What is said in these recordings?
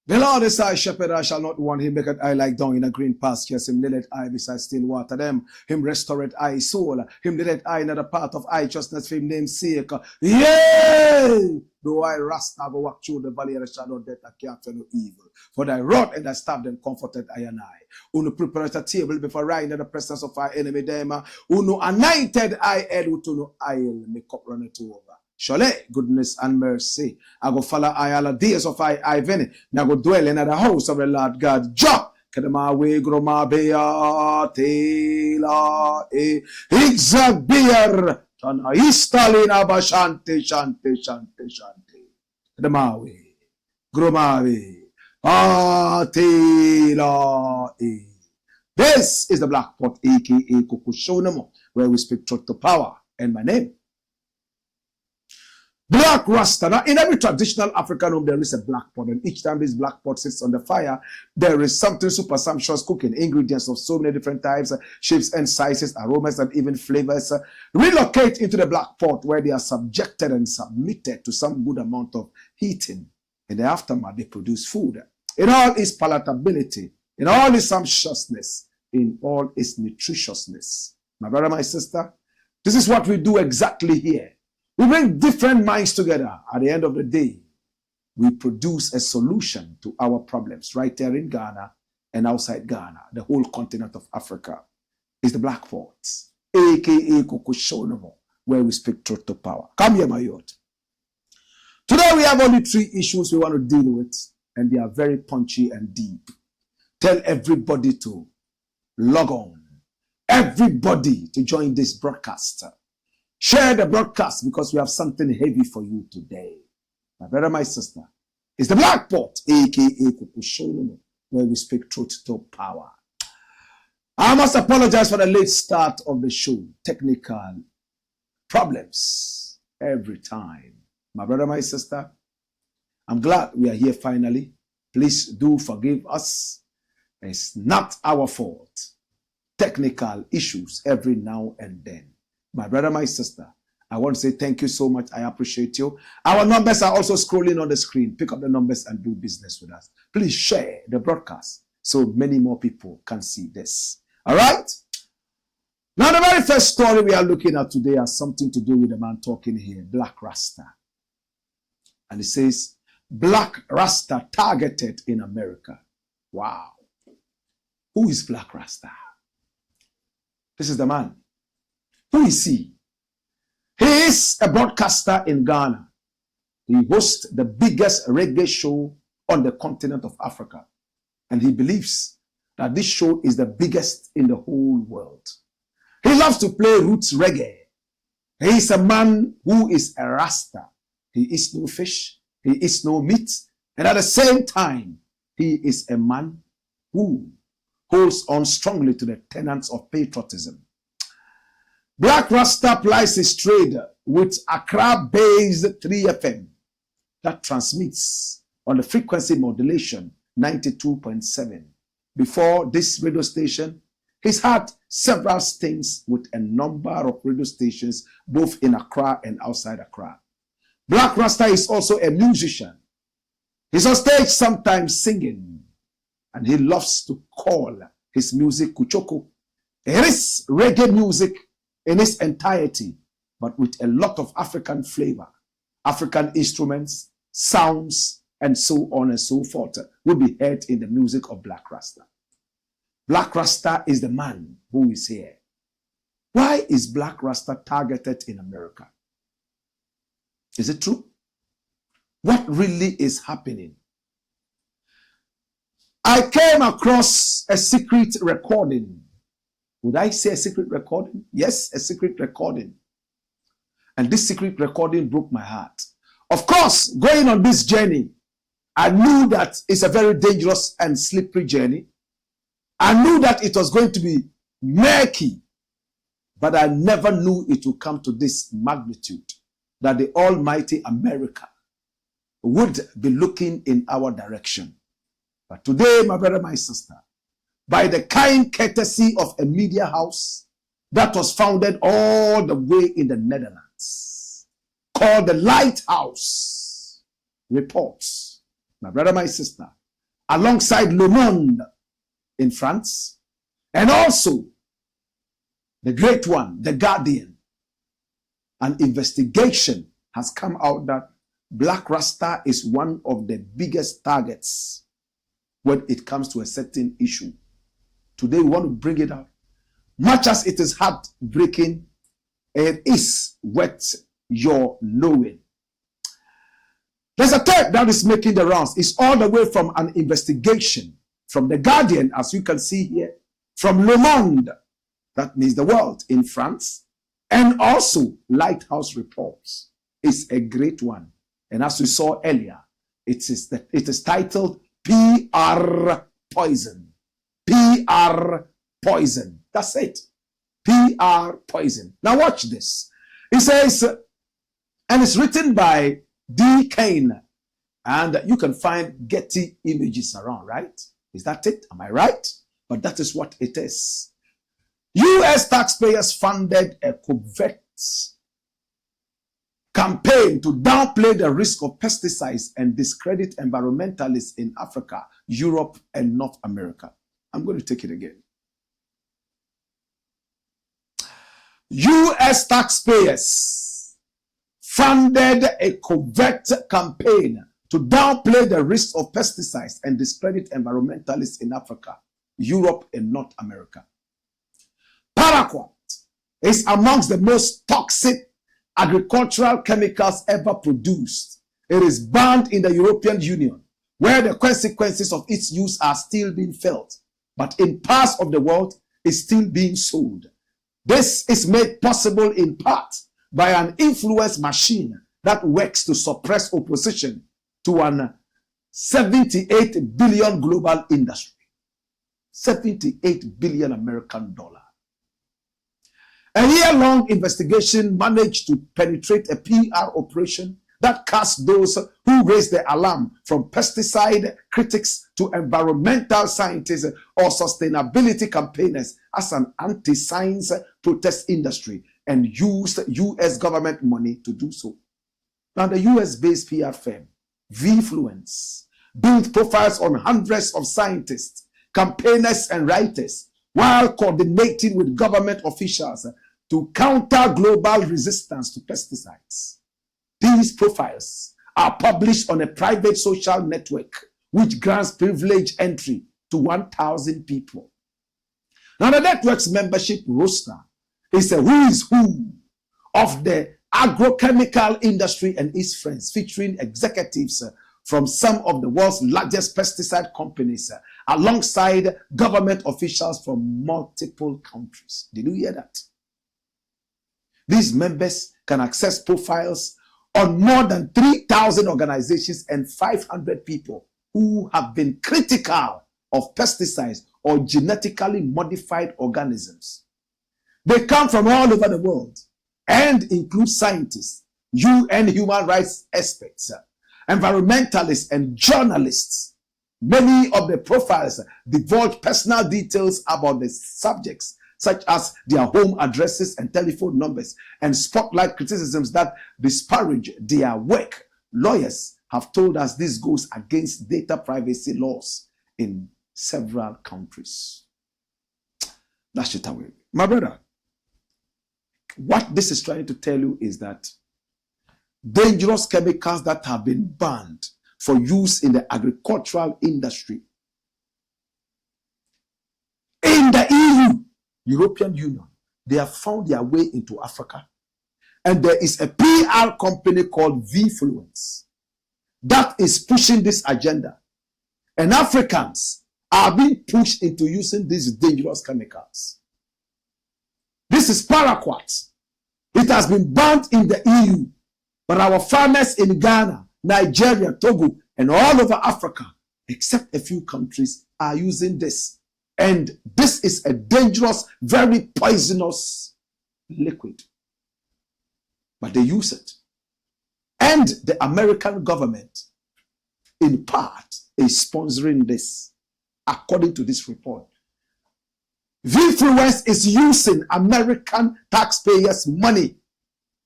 The Lord is thy shepherd, I shall not want. Him maketh I lie down in a green pastures. Him leadeth I beside still water. Them him restoreth I soul. Him leadeth I in the path of righteousness for him name's sake. Yea! Though I Rasta go walk through the valley of the shadow of death, I can't fear no evil. For thy rod and thy staff them comforted I and I. Who prepare a table before I in the presence of our enemy them. Who anointed I head with no oil, me cup runneth over. Surely, goodness and mercy. I go follow I all the days of I venny. Now go dwell in the house of the Lord God. Jah, kedema we groma beya tela e exabier. Tana istalina ba shante. Kedema we groma we tela e. This is the Black Pot, aka Kukushonamo, where we speak truth to power. And my name, Blakk Rasta. Now, in every traditional African home, there is a black pot, and each time this black pot sits on the fire, there is something super sumptuous cooking. Ingredients of so many different types, shapes and sizes, aromas, and even flavors relocate into the black pot, where they are subjected and submitted to some good amount of heating. In the aftermath, they produce food. In all its palatability, in all its sumptuousness, in all its nutritiousness. My brother, my sister, this is what we do exactly here. We bring different minds together. At the end of the day, we produce a solution to our problems right there in Ghana and outside Ghana. The whole continent of Africa is the Black Pot, aka Kukushonomo, where we speak truth to power. Come here, my youth. Today we have only 3 issues we want to deal with, and they are very punchy and deep. Tell everybody to log on. Everybody to join this broadcast. Share the broadcast because we have something heavy for you today. My brother, my sister, it's the Black Pot, aka Kukushonomo, where we speak truth to power. I must apologize for the late start of the show. Technical problems every time. My brother, my sister, I'm glad we are here finally. Please do forgive us. It's not our fault. Technical issues every now and then. My brother, my sister, I want to say thank you so much. I appreciate you. Our numbers are also scrolling on the screen. Pick up the numbers and do business with us. Please share the broadcast so many more people can see this. All right? Now, the very first story we are looking at today has something to do with the man talking here, Blakk Rasta. And it says, Blakk Rasta targeted in America. Wow. Who is Blakk Rasta? This is the man. Who is he? He is a broadcaster in Ghana. He hosts the biggest reggae show on the continent of Africa. And he believes that this show is the biggest in the whole world. He loves to play roots reggae. He is a man who is a Rasta. He eats no fish. He eats no meat. And at the same time, he is a man who holds on strongly to the tenets of patriotism. Blakk Rasta plies his trade with Accra-based 3FM that transmits on the frequency modulation 92.7. Before this radio station, he's had several stints with a number of radio stations both in Accra and outside Accra. Blakk Rasta is also a musician. He's on stage sometimes singing, and he loves to call his music Kuchoko. It is reggae music in its entirety, but with a lot of African flavor, African instruments, sounds, and so on and so forth will be heard in the music of Blakk Rasta. Blakk Rasta is the man who is here. Why is Blakk Rasta targeted in America? Is it true? What really is happening? I came across a secret recording. Would I say a secret recording? Yes, a secret recording. And this secret recording broke my heart. Of course, going on this journey, I knew that it's a very dangerous and slippery journey. I knew that it was going to be murky, but I never knew it would come to this magnitude, that the almighty America would be looking in our direction. But today, my brother, my sister, by the kind courtesy of a media house that was founded all the way in the Netherlands, called the Lighthouse Reports, my brother, my sister, alongside Le Monde in France, and also the great one, The Guardian, an investigation has come out that Blakk Rasta is one of the biggest targets when it comes to a certain issue. Today we want to bring it out. Much as it is heartbreaking, it is worth your knowing. There's a tape that is making the rounds. It's all the way from an investigation from The Guardian, as you can see here, from Le Monde, that means the world, in France, and also Lighthouse Reports. It's a great one. And as we saw earlier, it is titled PR Poison. PR Poison. That's it. PR Poison. Now watch this. It says, and it's written by D. Kane, and you can find Getty images around, right? Is that it? Am I right? But that is what it is. U.S. taxpayers funded a covert campaign to downplay the risk of pesticides and discredit environmentalists in Africa, Europe, and North America. I'm going to take it again. U.S. taxpayers funded a covert campaign to downplay the risk of pesticides and discredit environmentalists in Africa, Europe, and North America. Paraquat is amongst the most toxic agricultural chemicals ever produced. It is banned in the European Union, where the consequences of its use are still being felt, but in parts of the world is still being sold. This is made possible in part by an influence machine that works to suppress opposition to an 78 billion global industry. 78 billion American dollar. A year-long investigation managed to penetrate a PR operation that cast those who raised the alarm, from pesticide critics to environmental scientists or sustainability campaigners, as an anti-science protest industry, and used U.S. government money to do so. Now, the U.S.-based PR firm, Vfluence, built profiles on hundreds of scientists, campaigners, and writers, while coordinating with government officials to counter global resistance to pesticides. These profiles are published on a private social network which grants privileged entry to 1,000 people. Now, the network's membership roster is a who is who of the agrochemical industry and its friends, featuring executives from some of the world's largest pesticide companies, alongside government officials from multiple countries. Did you hear that? These members can access profiles on more than 3,000 organizations and 500 people who have been critical of pesticides or genetically modified organisms. They come from all over the world and include scientists, UN human rights experts, environmentalists, and journalists. Many of the profiles divulge personal details about the subjects, such as their home addresses and telephone numbers, and spotlight criticisms that disparage their work. Lawyers have told us this goes against data privacy laws in several countries. That's it away. My brother, what this is trying to tell you is that dangerous chemicals that have been banned for use in the agricultural industry in the EU, European Union, they have found their way into Africa. And there is a PR company called Vfluence that is pushing this agenda. And Africans are being pushed into using these dangerous chemicals. This is paraquat. It has been banned in the EU, but our farmers in Ghana, Nigeria, Togo, and all over Africa, except a few countries, are using this. And this is a dangerous, very poisonous liquid. But they use it. And the American government, in part, is sponsoring this, according to this report. Vfluence is using American taxpayers' money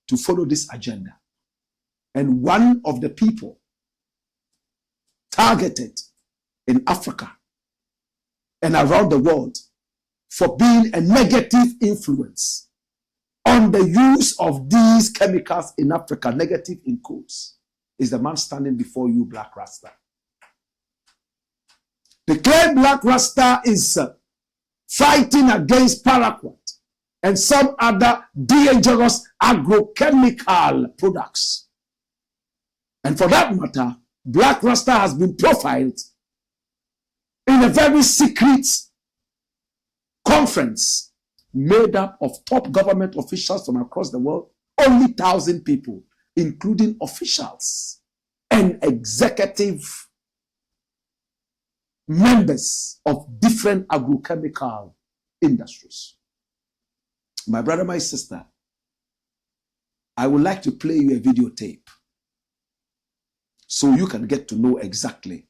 to follow this agenda. And one of the people targeted in Africa and around the world for being a negative influence on the use of these chemicals in Africa, negative in quotes, is the man standing before you, Blakk Rasta. The claim Blakk Rasta is fighting against paraquat and some other dangerous agrochemical products. And for that matter, Blakk Rasta has been profiled in a very secret conference made up of top government officials from across the world, only 1,000 people, including officials and executive members of different agrochemical industries. My brother, my sister, I would like to play you a videotape so you can get to know exactly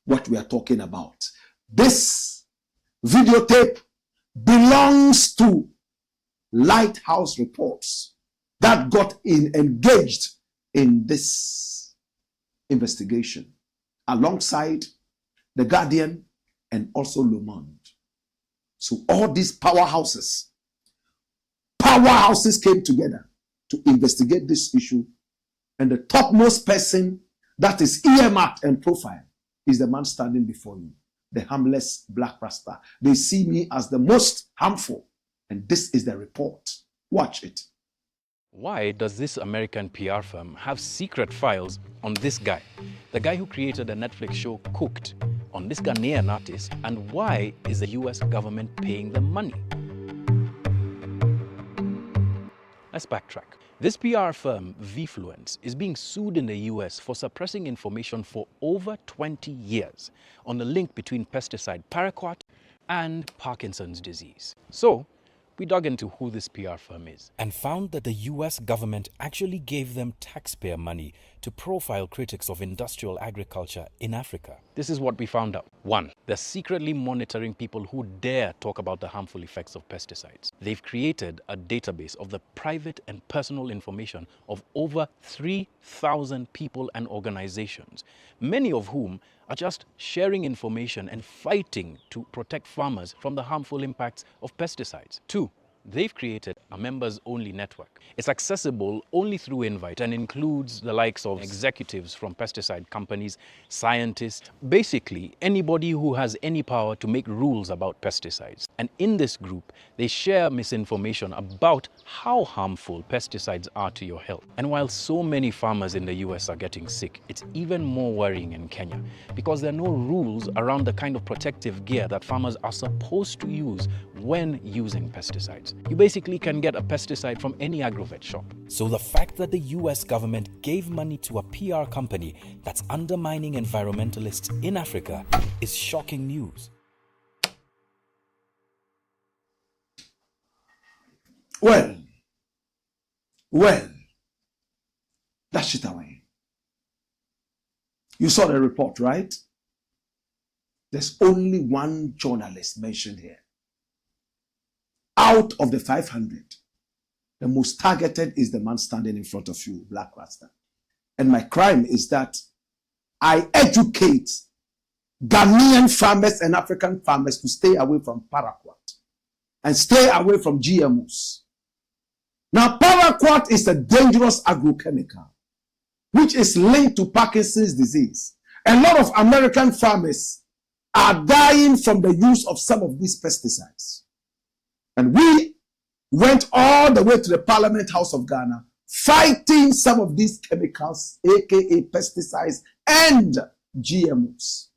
what we are talking about. This videotape belongs to Lighthouse Reports that got engaged in this investigation alongside The Guardian and also Le Monde. So all these powerhouses came together to investigate this issue, and the topmost person that is earmarked and profiled is the man standing before you, the harmless Blakk Rasta. They see me as the most harmful, and this is the report. Watch it. Why does this American PR firm have secret files on this guy, the guy who created the Netflix show Cooked, on this Ghanaian artist, and why is the US government paying them money? Let's backtrack. This PR firm, Vfluence, is being sued in the US for suppressing information for over 20 years on the link between pesticide paraquat and Parkinson's disease. So, we dug into who this PR firm is and found that the US government actually gave them taxpayer money to profile critics of industrial agriculture in Africa. This is what we found out. 1. They're secretly monitoring people who dare talk about the harmful effects of pesticides. They've created a database of the private and personal information of over 3,000 people and organizations, many of whom are just sharing information and fighting to protect farmers from the harmful impacts of pesticides. 2. They've created a members-only network. It's accessible only through invite and includes the likes of executives from pesticide companies, scientists, basically anybody who has any power to make rules about pesticides. And in this group, they share misinformation about how harmful pesticides are to your health. And while so many farmers in the US are getting sick, it's even more worrying in Kenya because there are no rules around the kind of protective gear that farmers are supposed to use when using pesticides. You basically can get a pesticide from any agrovet shop. So the fact that the US government gave money to a PR company that's undermining environmentalists in Africa is shocking news. Well, dash it away. You saw the report, right? There's only one journalist mentioned here. Out of the 500, the most targeted is the man standing in front of you, Blakk Rasta. And my crime is that I educate Ghanaian farmers and African farmers to stay away from paraquat and stay away from GMOs. Now, paraquat is a dangerous agrochemical which is linked to Parkinson's disease. A lot of American farmers are dying from the use of some of these pesticides. And we went all the way to the Parliament House of Ghana, fighting some of these chemicals, aka pesticides and GMOs,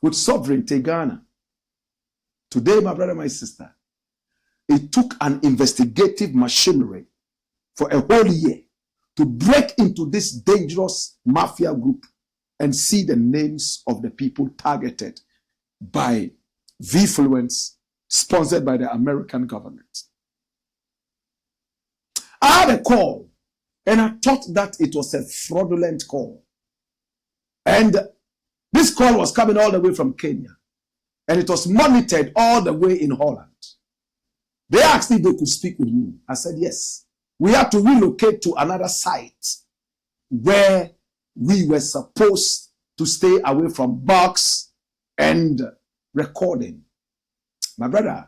with sovereignty Ghana. Today, my brother, my sister, it took an investigative machinery for a whole year to break into this dangerous mafia group and see the names of the people targeted by Vfluence, sponsored by the American government. I had a call, and I thought that it was a fraudulent call. And this call was coming all the way from Kenya, and it was monitored all the way in Holland. They asked if they could speak with me. I said, yes. We had to relocate to another site where we were supposed to stay away from box and recording. My brother,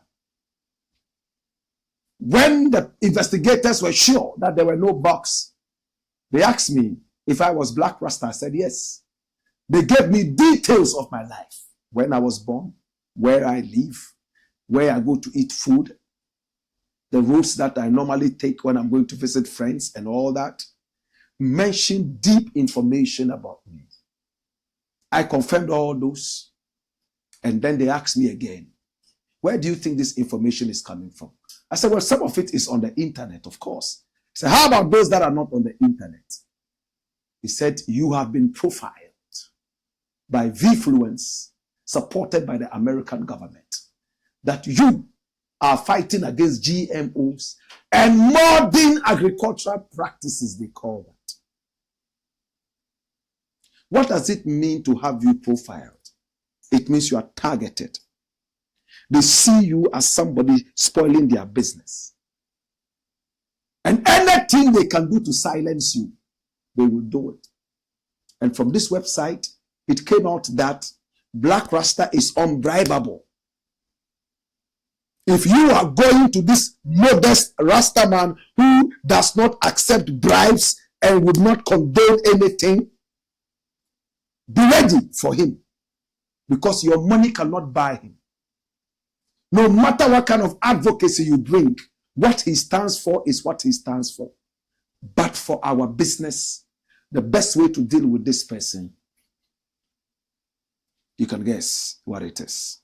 when the investigators were sure that there were no box, they asked me if I was Blakk Rasta. I said yes. They gave me details of my life, when I was born, where I live, where I go to eat food, the routes that I normally take when I'm going to visit friends and all that. Mentioned deep information about me. I confirmed all those, and then they asked me again, where do you think this information is coming from? I said, well, some of it is on the internet, of course. He said, how about those that are not on the internet? He said, you have been profiled by Vfluence, supported by the American government, that you are fighting against GMOs and modern agricultural practices, they call that. What does it mean to have you profiled? It means you are targeted. They see you as somebody spoiling their business. And anything they can do to silence you, they will do it. And from this website, it came out that Blakk Rasta is unbribable. If you are going to this modest Rasta man who does not accept bribes and would not condone anything, be ready for him, because your money cannot buy him. No matter what kind of advocacy you bring, what he stands for is what he stands for. But for our business, the best way to deal with this person, you can guess what it is.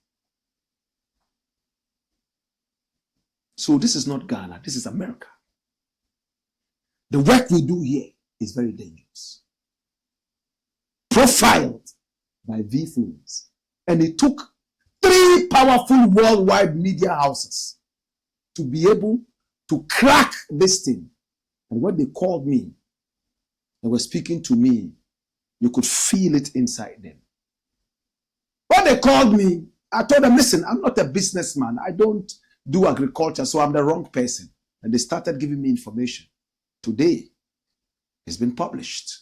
So this is not Ghana, this is America. The work we do here is very dangerous. Profiled by Vfluence. And it took 3 powerful worldwide media houses to be able to crack this thing. And when they called me, they were speaking to me, you could feel it inside them. When they called me, I told them, listen, I'm not a businessman. I don't do agriculture, so I'm the wrong person. And they started giving me information. Today, it's been published.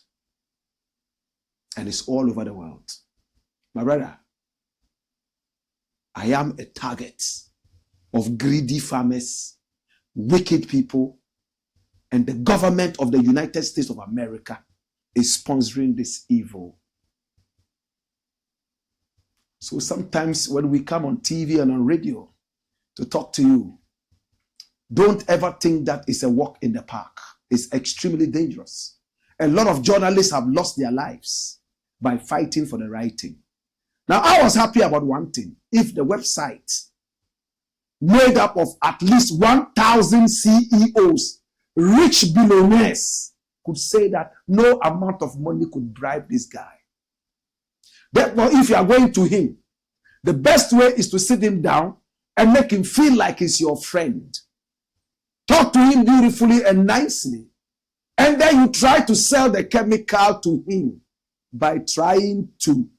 And it's all over the world. My brother, I am a target of greedy farmers, wicked people, and the government of the United States of America is sponsoring this evil. So sometimes when we come on TV and on radio to talk to you, don't ever think that it's a walk in the park. It's extremely dangerous. A lot of journalists have lost their lives by fighting for the right thing. Now, I was happy about one thing. If the website made up of at least 1,000 CEOs, rich billionaires, could say that no amount of money could bribe this guy. Therefore, if you are going to him, the best way is to sit him down and make him feel like he's your friend. Talk to him beautifully and nicely. And then you try to sell the chemical to him by trying to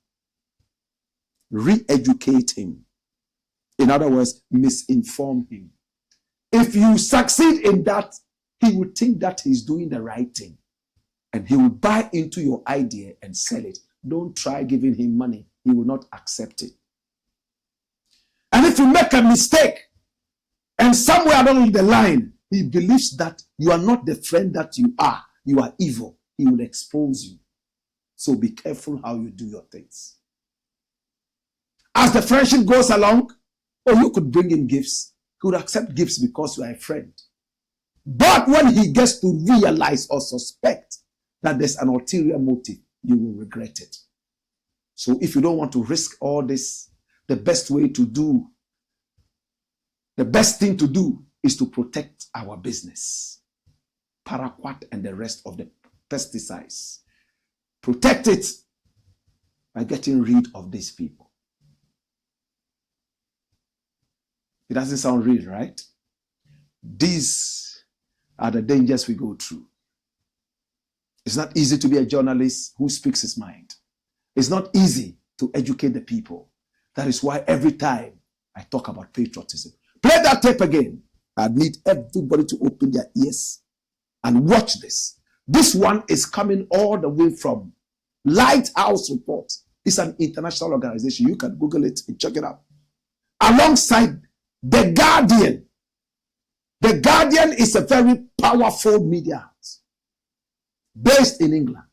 re-educate him. In other words, misinform him. If you succeed in that, he will think that he's doing the right thing. And he will buy into your idea and sell it. Don't try giving him money. He will not accept it. And if you make a mistake, and somewhere along the line, he believes that you are not the friend that you are evil, he will expose you. So be careful how you do your things. As the friendship goes along, you could bring him gifts. He would accept gifts because you are a friend. But when he gets to realize or suspect that there's an ulterior motive, you will regret it. So if you don't want to risk all this, the best thing to do is to protect our business. Paraquat and the rest of the pesticides. Protect it by getting rid of these people. It doesn't sound real, right? These are the dangers we go through. It's not easy to be a journalist who speaks his mind. It's not easy to educate the people. That is why every time I talk about patriotism, play that tape again. I need everybody to open their ears and watch this. This one is coming all the way from Lighthouse Report. It's an international organization. You can Google it and check it out. Alongside The Guardian. The Guardian is a very powerful media house based in England.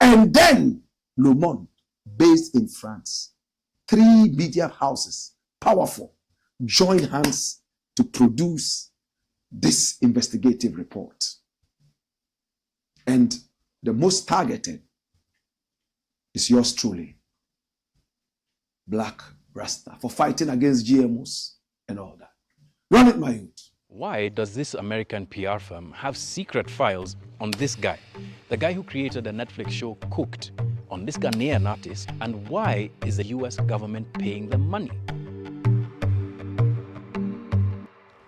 And then Le Monde, based in France. 3 media houses, powerful, join hands to produce this investigative report. And the most targeted is yours truly, Blakk Rasta, for fighting against GMOs and all that. Run it, my youth. Why does this American PR firm have secret files on this guy? The guy who created the Netflix show Cooked, on this Ghanaian artist, and why is the US government paying them money?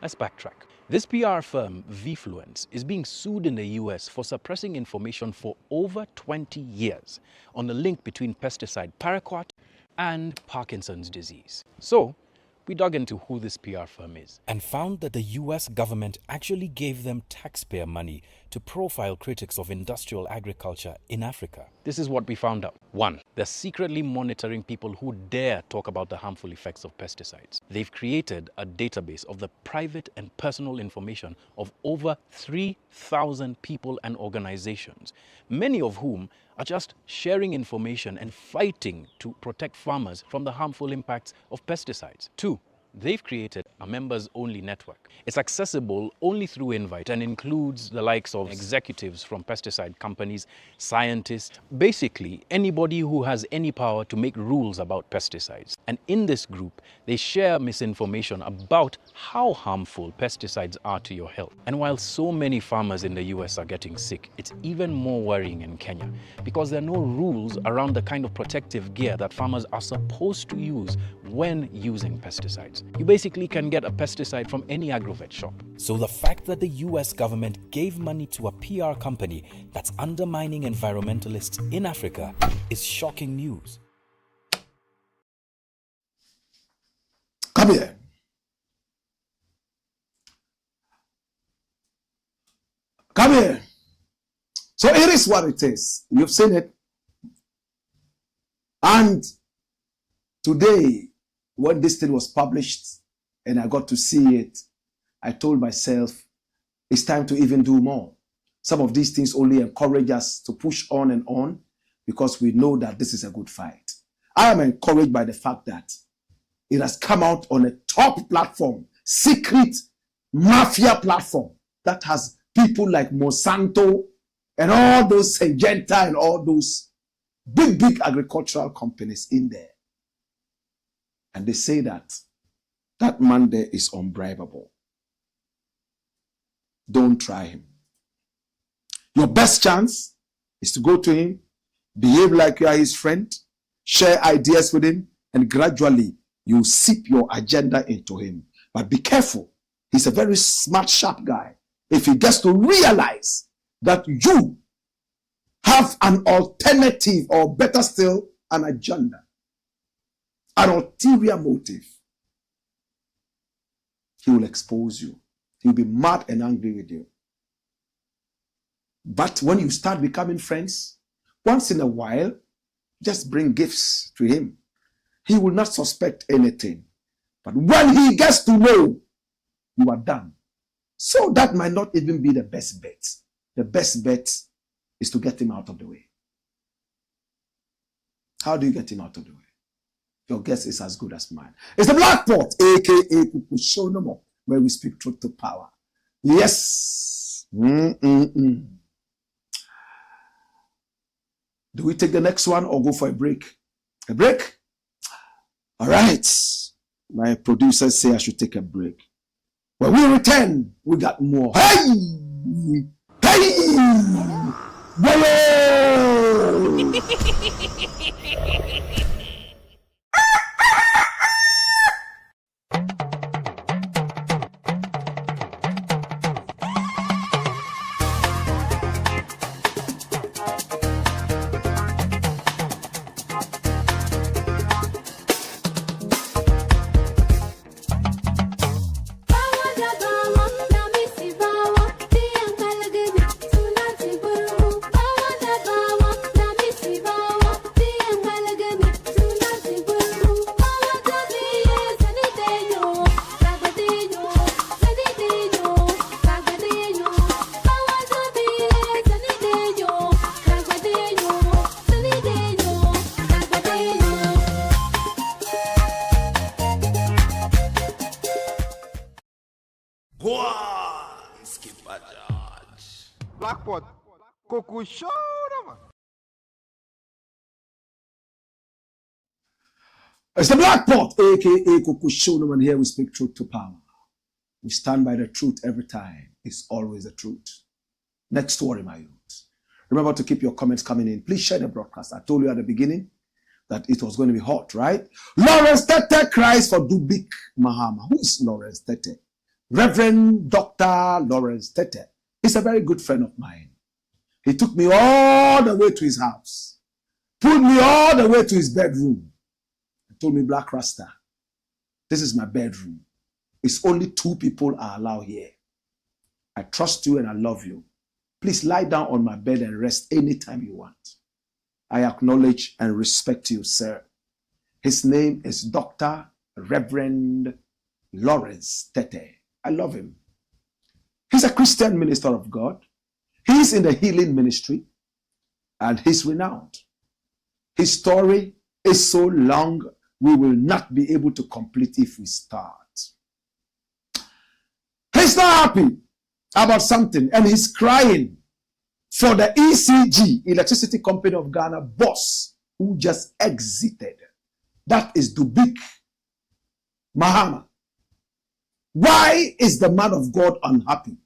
Let's backtrack. This PR firm, Vfluence, is being sued in the US for suppressing information for over 20 years on the link between pesticide paraquat and Parkinson's disease. So, we dug into who this PR firm is and found that the US government actually gave them taxpayer money to profile critics of industrial agriculture in Africa. This is what we found out. 1. They're secretly monitoring people who dare talk about the harmful effects of pesticides. They've created a database of the private and personal information of over 3,000 people and organizations, many of whom are just sharing information and fighting to protect farmers from the harmful impacts of pesticides. 2. They've created a members-only network. It's accessible only through invite and includes the likes of executives from pesticide companies, scientists, basically anybody who has any power to make rules about pesticides. And in this group, they share misinformation about how harmful pesticides are to your health. And while so many farmers in the US are getting sick, it's even more worrying in Kenya because there are no rules around the kind of protective gear that farmers are supposed to use when using pesticides. You basically can get a pesticide from any agrovet shop. So the fact that the US government gave money to a PR company that's undermining environmentalists in Africa is shocking news. Come here. Come here. So it is what it is. You've seen it. And today, when this thing was published and I got to see it, I told myself, it's time to even do more. Some of these things only encourage us to push on and on because we know that this is a good fight. I am encouraged by the fact that it has come out on a top platform, secret mafia platform that has people like Monsanto and all those Syngenta and all those big agricultural companies in there. And they say that that man there is unbribable. Don't try him. Your best chance is to go to him, behave like you are his friend, share ideas with him, and gradually you seep your agenda into him. But be careful. He's a very smart, sharp guy. If he gets to realize that you have an alternative, or better still, an agenda, an ulterior motive, he will expose you. He'll be mad and angry with you. But when you start becoming friends, once in a while, just bring gifts to him. He will not suspect anything. But when he gets to know, you are done. So that might not even be the best bet. The best bet is to get him out of the way. How do you get him out of the way? Your guess is as good as mine. It's the Black Pot, aka Show No More. where we speak truth to power. Yes. Do we take the next one or go for a break? A break? All right. My producers say I should take a break. When we return, we got more. Hey! Hey! Hello! Blackpot, Coco Show, man. It's the Black Pot, aka Coco Show, and here we speak truth to power. We stand by the truth every time. It's always the truth. Next story, my youth. Remember to keep your comments coming in. Please share the broadcast. I told you at the beginning that it was going to be hot, right? Tetteh Cries for Dubik Mahama. Who is Tetteh? Reverend Dr. Tetteh. He's a very good friend of mine. He took me all the way to his house, pulled me all the way to his bedroom, and told me, Blakk Rasta, this is my bedroom. It's only 2 people are allowed here. I trust you and I love you. Please lie down on my bed and rest anytime you want. I acknowledge and respect you, sir. His name is Dr. Reverend Tetteh. I love him. He's a Christian minister of God. He's in the healing ministry and he's renowned. His story is so long, we will not be able to complete if we start. He's not happy about something and he's crying for the ECG, Electricity Company of Ghana boss, who just exited. That is Dubik Mahama. Why is the man of God unhappy?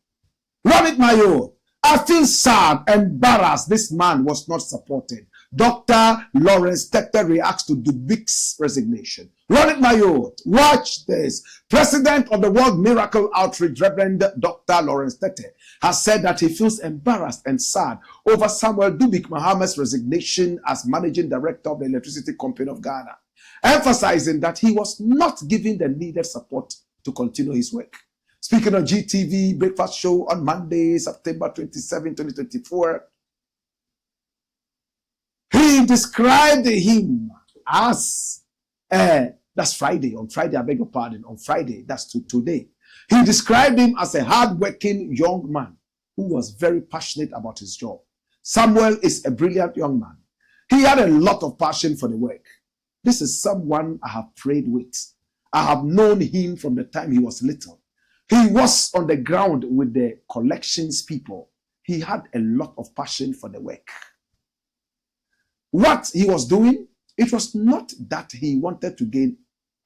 Run it, my own. I feel sad, embarrassed. This man was not supported. Dr. Tetteh reacts to Dubik's resignation. Run it, my own. Watch this. President of the World Miracle Outreach, Reverend Dr. Tetteh, has said that he feels embarrassed and sad over Samuel Dubik Mahama's resignation as managing director of the Electricity Company of Ghana, emphasizing that he was not given the needed support to continue his work. Speaking on GTV Breakfast Show on Monday, September 27, 2024, he described him as, that's Friday, on Friday, I beg your pardon, on Friday, that's today. He described him as a hard-working young man who was very passionate about his job. Samuel is a brilliant young man. He had a lot of passion for the work. This is someone I have prayed with. I have known him from the time he was little. He was on the ground with the collections people. He had a lot of passion for the work. What he was doing, it was not that he wanted to gain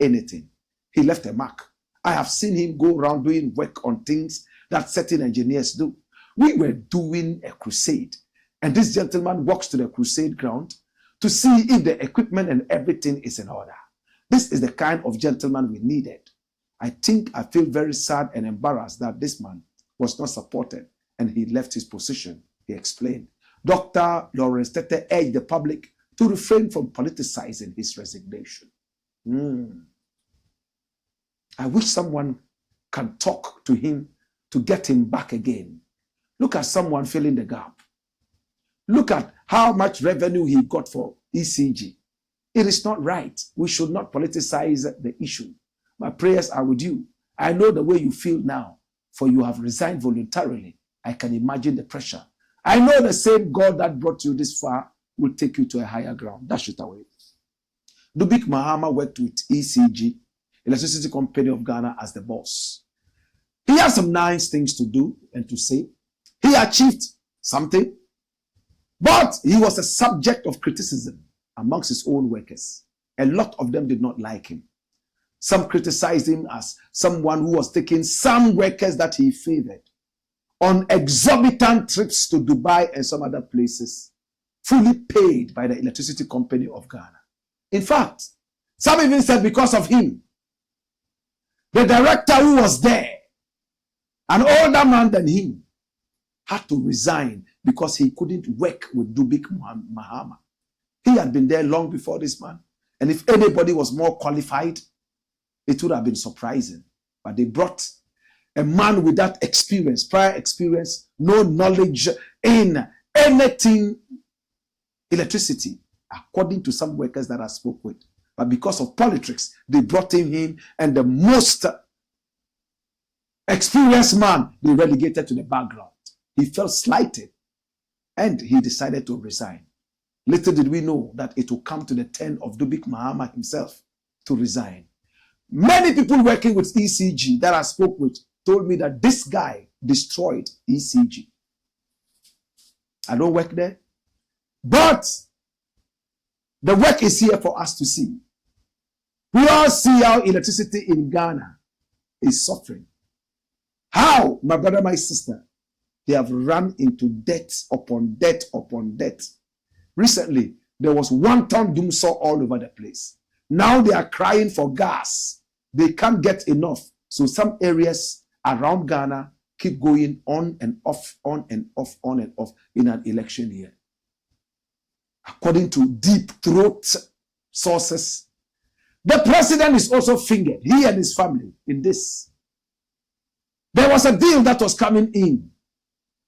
anything. He left a mark. I have seen him go around doing work on things that certain engineers do. We were doing a crusade, and this gentleman walks to the crusade ground to see if the equipment and everything is in order. This is the kind of gentleman we needed. I feel very sad and embarrassed that this man was not supported and he left his position, he explained. Dr. Tetteh urged the public to refrain from politicizing his resignation. I wish someone can talk to him to get him back again. Look at someone filling the gap. Look at how much revenue he got for ECG. It is not right. We should not politicize the issue. My prayers are with you. I know the way you feel now, for you have resigned voluntarily. I can imagine the pressure. I know the same God that brought you this far will take you to a higher ground. Dash it away. Dubik Mahama worked with ECG, Electricity Company of Ghana, as the boss. He had some nice things to do and to say. He achieved something, but he was a subject of criticism amongst his own workers. A lot of them did not like him. Some criticized him as someone who was taking some workers that he favored on exorbitant trips to Dubai and some other places, fully paid by the electricity company of Ghana. In fact, some even said because of him, the director who was there, an older man than him, had to resign because he couldn't work with Dubik Mahama. He had been there long before this man. And if anybody was more qualified, it would have been surprising. But they brought a man with that experience, prior experience, no knowledge in anything electricity, according to some workers that I spoke with. But because of politics, they brought him in, and the most experienced man, they relegated to the background. He felt slighted, and he decided to resign. Little did we know that it would come to the turn of Dubik Mahama himself to resign. Many people working with ECG that I spoke with told me that this guy destroyed ECG. I don't work there, but the work is here for us to see. We all see how electricity in Ghana is suffering. How, my brother, my sister, they have run into debt upon debt upon debt. Recently, there was 1 ton doomsaw all over the place. Now they are crying for gas. They can't get enough. So some areas around Ghana keep going on and off, on and off, on and off in an election year. According to deep throat sources, the president is also fingered, he and his family, in this. There was a deal that was coming in.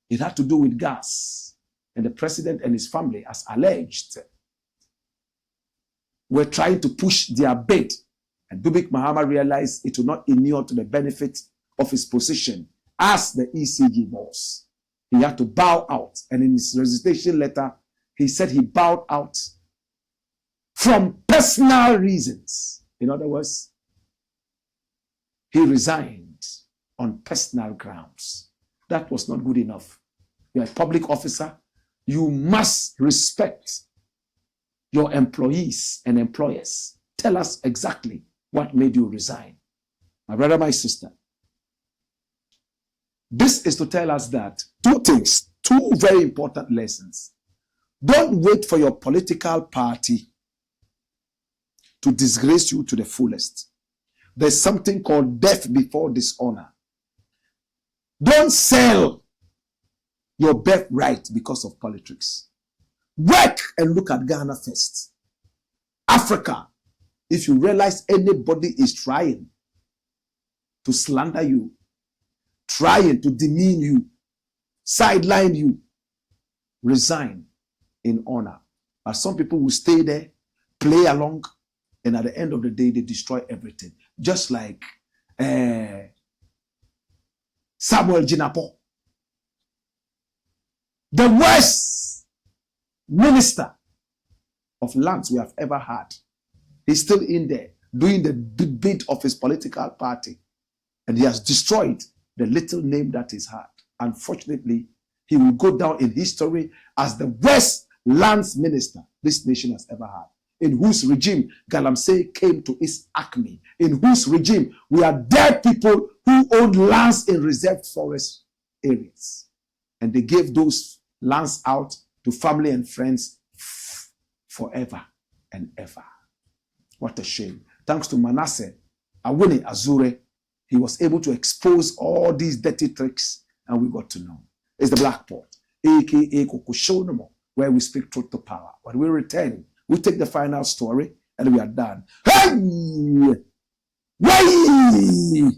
It had to do with gas. And the president and his family, as alleged, were trying to push their bid. And Dubik Mahama realized it would not inure to the benefit of his position as the ECG boss. He had to bow out. And in his resignation letter, he said he bowed out from personal reasons. In other words, he resigned on personal grounds. That was not good enough. You're a public officer. You must respect your employees and employers. Tell us exactly what made you resign. My brother, my sister, this is to tell us that 2 things, 2 very important lessons. Don't wait for your political party to disgrace you to the fullest. There's something called death before dishonor. Don't sell your birthright because of politics. Work and look at Ghana first. Africa, if you realize anybody is trying to slander you, trying to demean you, sideline you, resign in honor. But some people will stay there, play along, and at the end of the day, they destroy everything. Just like Samuel Jinapo, the worst minister of lands we have ever had. He's still in there doing the bid of his political party, and he has destroyed the little name that is had. Unfortunately, he will go down in history as the worst lands minister this nation has ever had, in whose regime Galamsey came to its acme, in whose regime we are dead people who own lands in reserved forest areas. And they gave those lands out to family and friends forever and ever. What a shame. Thanks to Manasseh Awini Azure, he was able to expose all these dirty tricks, and we got to know. It's the Blakk Pot, aka Kokushonomo, where we speak truth to power. When we return, we take the final story and we are done. Hey! Way!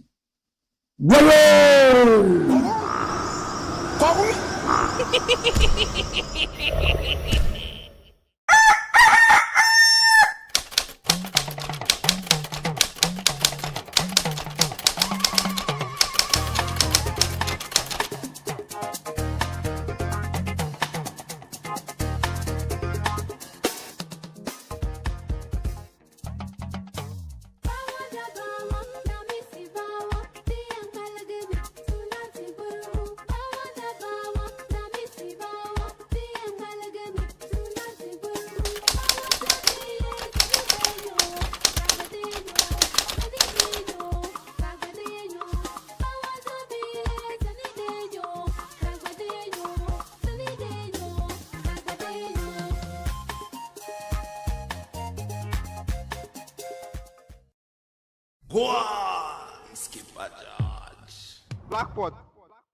Go on, Skipper George. Blackpot,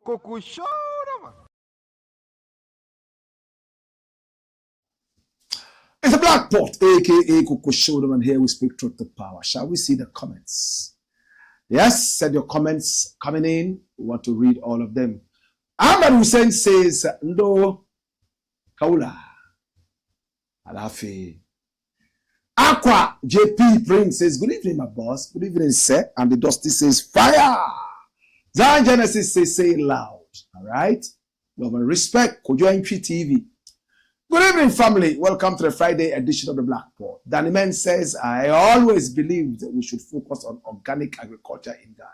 Coco Show, man. It's a Black Pot, aka Coco Shoulder, and here we speak truth to power. Shall we see the comments? Yes, send your comments coming in. We want to read all of them. Ahmed Hussein says, Ndo Kaula. Alafi. Aqua JP Prince says, good evening, my boss. Good evening, sir. And the Dusty says, fire. Zion Genesis says, say it loud. All right. Love and respect. Kojo Entry TV. Good evening, family. Welcome to the Friday edition of the Black Pot. Danny Man says, I always believed that we should focus on organic agriculture in Ghana.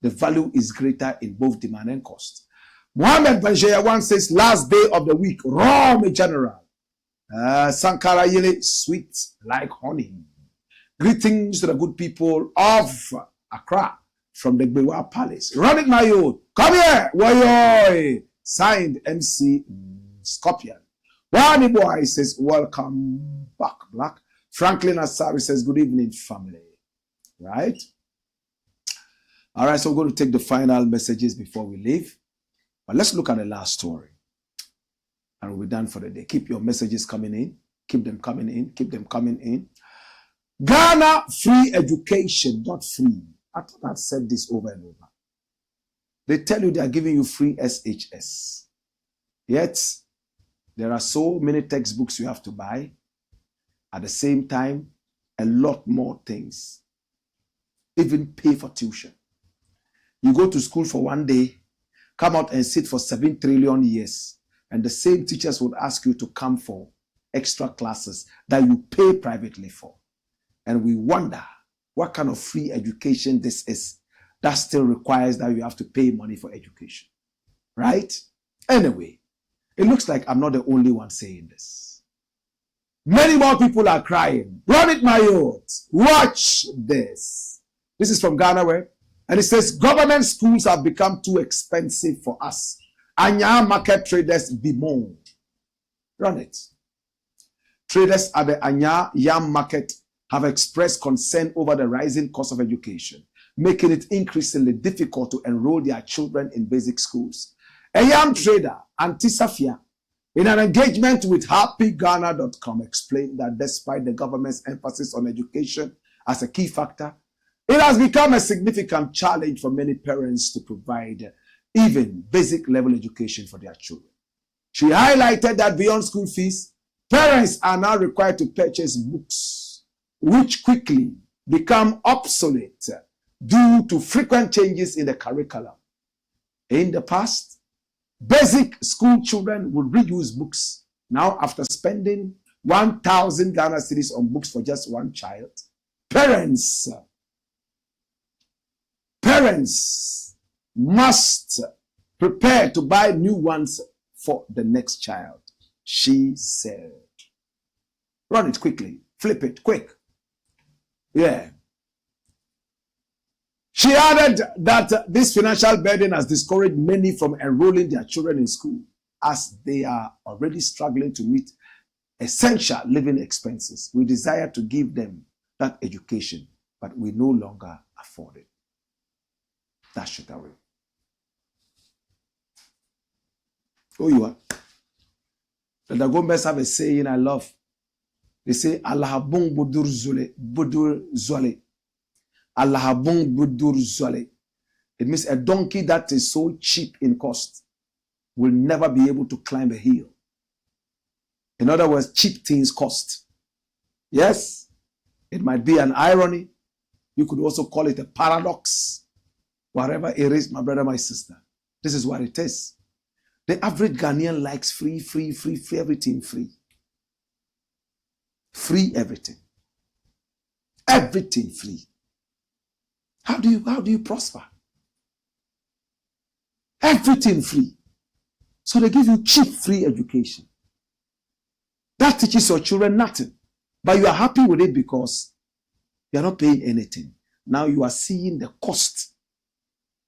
The value is greater in both demand and cost. Mohammed Banjayawan says, last day of the week, raw me general. Sankara Yele, sweet like honey. Greetings to the good people of Accra from the Gbewa Palace. Run it, my youth. Come here. Woyoy. Signed MC Scorpion. Wani Boy says, welcome back, Black. Franklin Asari says, good evening, family. Right? All right, so we're going to take the final messages before we leave. But let's look at the last story. And we'll be done for the day. Keep your messages coming in. Keep them coming in. Keep them coming in. Ghana free education, not free. I thought I'd said this over and over. They tell you they are giving you free SHS. Yet, there are so many textbooks you have to buy. At the same time, a lot more things. Even pay for tuition. You go to school for one day, come out and sit for 7 trillion years, and the same teachers would ask you to come for extra classes that you pay privately for. And we wonder what kind of free education this is that still requires that you have to pay money for education. Right? Anyway, it looks like I'm not the only one saying this. Many more people are crying. Run it, my youth. Watch this. This is from Ghana Web. And it says, government schools have become too expensive for us. Anya market traders bemoan. Run it. Traders at the Anya Yam market have expressed concern over the rising cost of education, making it increasingly difficult to enroll their children in basic schools. A yam trader, Auntie Safia, in an engagement with happyghana.com, explained that despite the government's emphasis on education as a key factor, it has become a significant challenge for many parents to provide even basic level education for their children. She highlighted that beyond school fees, parents are now required to purchase books, which quickly become obsolete due to frequent changes in the curriculum. In the past, basic school children would reuse books. Now, after spending 1,000 Ghana cedis on books for just one child, parents must prepare to buy new ones for the next child, she said. Run it quickly. Flip it quick. Yeah. She added that this financial burden has discouraged many from enrolling their children in school, as they are already struggling to meet essential living expenses. We desire to give them that education, but we no longer afford it. Dash it away. Oh, you are. The Dagombes have a saying I love. They say, Allahabung budur zole. Allahabung budur zole. It means a donkey that is so cheap in cost will never be able to climb a hill. In other words, cheap things cost. Yes, it might be an irony. You could also call it a paradox. Whatever it is, my brother, my sister, this is what it is. The average Ghanaian likes free, everything free. Free everything. Everything free. How do you prosper? Everything free. So they give you cheap, free education. That teaches your children nothing. But you are happy with it because you are not paying anything. Now you are seeing the cost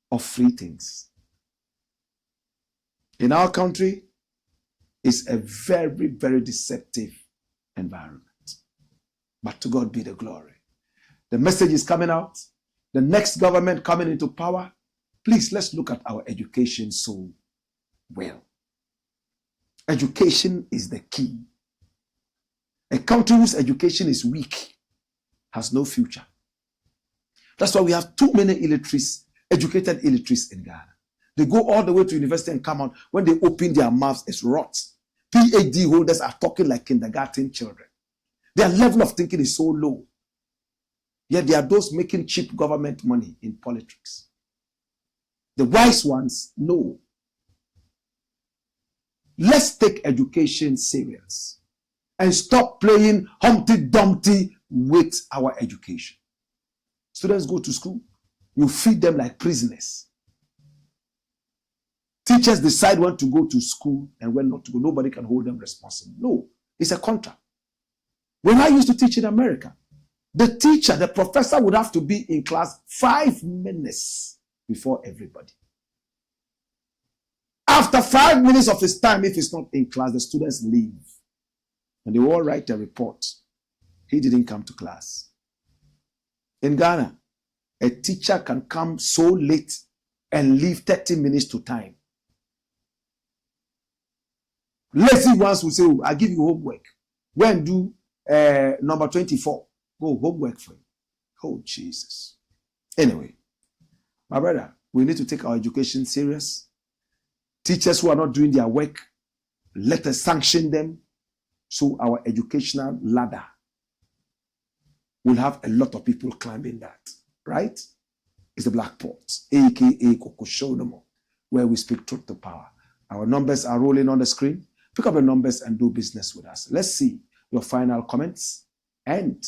of free things. In our country, it's a very, very deceptive environment. But to God be the glory. The message is coming out. the next government coming into power, please, let's look at our education so well. Education is the key. A country whose education is weak has no future. That's why we have too many illiterates, educated illiterates in Ghana. They go all the way to university and come out. When they open their mouths, it's rot. PhD holders are talking like kindergarten children. Their level of thinking is so low. Yet there are those making cheap government money in politics. The wise ones know. Let's take education serious and stop playing Humpty Dumpty with our education. Students go to school. You feed them like prisoners. Teachers decide when to go to school and when not to go. Nobody can hold them responsible. No, it's a contract. When I used to teach in America, the teacher, the professor would have to be in class 5 minutes before everybody. After 5 minutes of his time, if he's not in class, the students leave. And they all write a report. He didn't come to class. In Ghana, a teacher can come so late and leave 30 minutes to time. Lazy ones will say, oh, I'll give you homework. Go and do number 24. Go, homework for you. Oh, Jesus. Anyway, my brother, we need to take our education serious. Teachers who are not doing their work, let us sanction them so our educational ladder will have a lot of people climbing that. Right? It's the Black Pot, aka Coco Show, where we speak truth to power. Our numbers are rolling on the screen. Pick up the numbers and do business with us. Let's see your final comments. And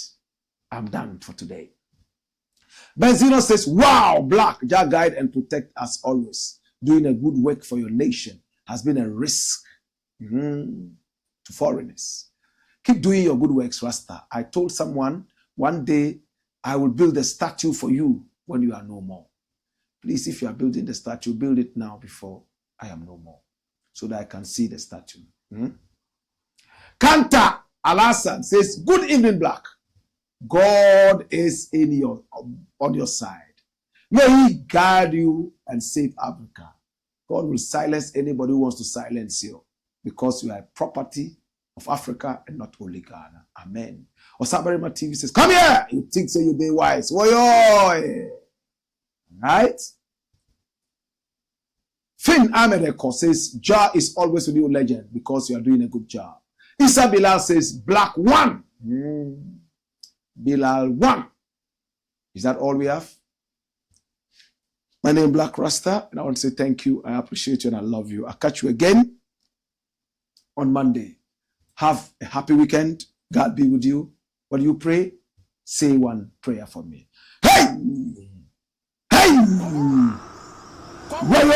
I'm done for today. Benzino says, wow, Black, Jah guide and protect us always. Doing a good work for your nation has been a risk to foreigners. Keep doing your good works, Rasta. I told someone one day I will build a statue for you when you are no more. Please, if you are building the statue, build it now before I am no more, so that I can see the statue. Kanta Alasan says, good evening, Black. God is on your side. May he guide you and save Africa. God will silence anybody who wants to silence you, because you are a property of Africa and not only Ghana. Amen. Osabarima TV says, come here. You think so you be wise. Woyoy. Right? Finn Ahmedeko says, Jah is always with you, legend, because you are doing a good job. Issa Bilal says, Black 1. Bilal 1. Is that all we have? My name is Blakk Rasta, and I want to say thank you. I appreciate you and I love you. I'll catch you again on Monday. Have a happy weekend. God be with you. When you pray, say one prayer for me. Hey! Hey! Whoa!